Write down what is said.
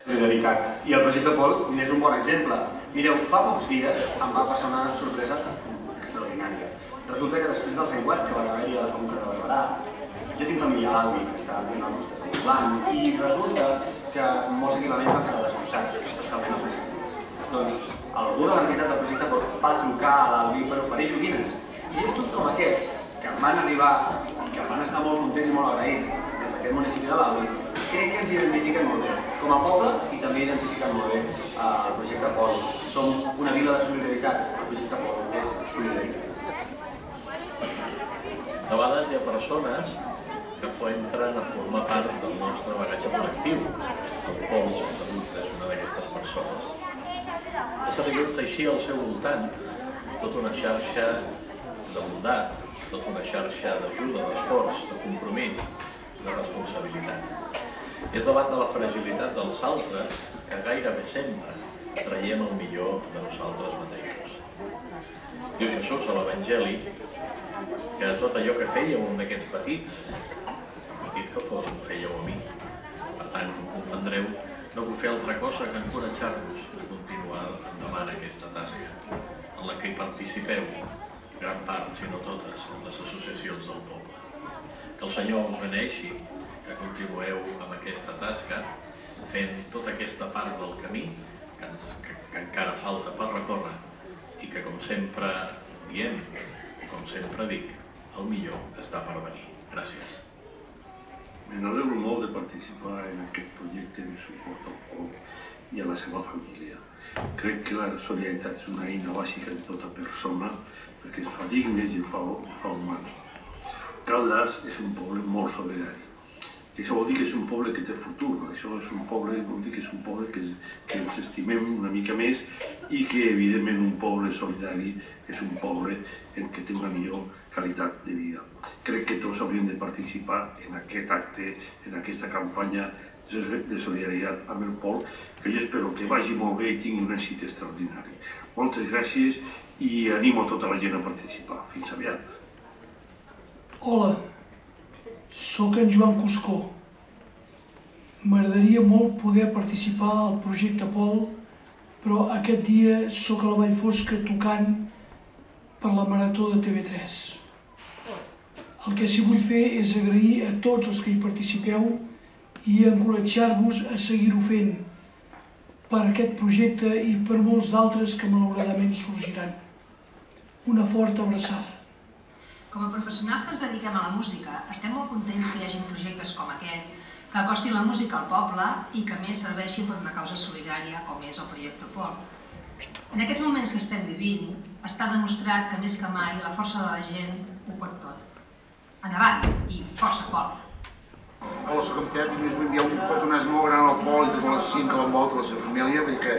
Solidaritat. I el projecte Pol n'és un bon exemple. Mireu, fa pocs dies em va passar una sorpresa extraordinària. Resulta que després dels aiguats que va haver-hi a la Conca de Barberà, jo tinc família a l'Albi, que està fent el nostre Blanc, i resulta que molts equipaments van quedar destrossats, especialment els més petits. Doncs algú de l'entitat del projecte Pol va trucar a l'Albi per oferir joguines. I gestos com aquests, que em van arribar i que em van estar molt contents i molt agraïts des d'aquest municipi de l'Albi, crec que ens identifiquen molt bé com a poble i també identifiquen molt bé el projecte Pol. Som una vila de solidaritat, el projecte Pol és solidaritat. A vegades hi ha persones que entren a formar part del nostre bagatge col·lectiu. El Pol és una d'aquestes persones. Ha sabut així al seu voltant tota una xarxa de bondat, tota una xarxa d'ajuda, d'esforç, de compromís, de responsabilitat. És davant de la fragilitat dels altres que gairebé sempre traiem el millor de nosaltres mateixos. Diu Jesús a l'Evangeli que tot allò que fèieu un d'aquests petits, petit que fos, ho fèieu a mi. Per tant, com comprendreu, no puc fer altra cosa que encoratjar-vos a continuar endavant aquesta tasca, en la que hi participeu, gran part, si no totes, les associacions del poble. Que el Senyor us beneixi, que continueu amb aquesta tasca, fent tota aquesta part del camí que encara falta per recórrer i que, com sempre diem, com sempre dic, el millor està per venir. Gràcies. Me n'alegro molt de participar en aquest projecte de suport al Pol i a la seva família. Crec que la solidaritat és una eina bàsica de tota persona perquè ens fa dignes i ens fa humans. Caldes és un poble molt solidari. Això vol dir que és un poble que té futur. Això és un poble, vol dir que és un poble que ens estimem una mica més i que, evidentment, un poble solidari és un poble en què té una millor qualitat de vida. Crec que tots hauríem de participar en aquest acte, en aquesta campanya de solidaritat amb el Pol, que jo espero que vagi molt bé i tingui un èxit extraordinari. Moltes gràcies i animo tota la gent a participar. Fins aviat. Hola, sóc en Joan Cuscó. M'agradaria molt poder participar al projecte Pol, però aquest dia sóc a la Vall Fosca tocant per la Marató de TV3. El que sí vull fer és agrair a tots els que hi participeu i encoratjar-vos a seguir-ho fent per aquest projecte i per molts d'altres que malauradament sorgiran. Una forta abraçada. Com a professionals que ens dediquem a la música, estem molt contents que hi hagi projectes com aquest, que acostin la música al poble i que a més serveixi per una causa solidària com és el projecte Pol. En aquests moments que estem vivint, està demostrat que més que mai la força de la gent ho pot tot. Endavant i força Pol! Hola, soc en Pep i només vull enviar un petonès molt gran al Pol i tota la gent que l'envolta, la seva família, vull dir que...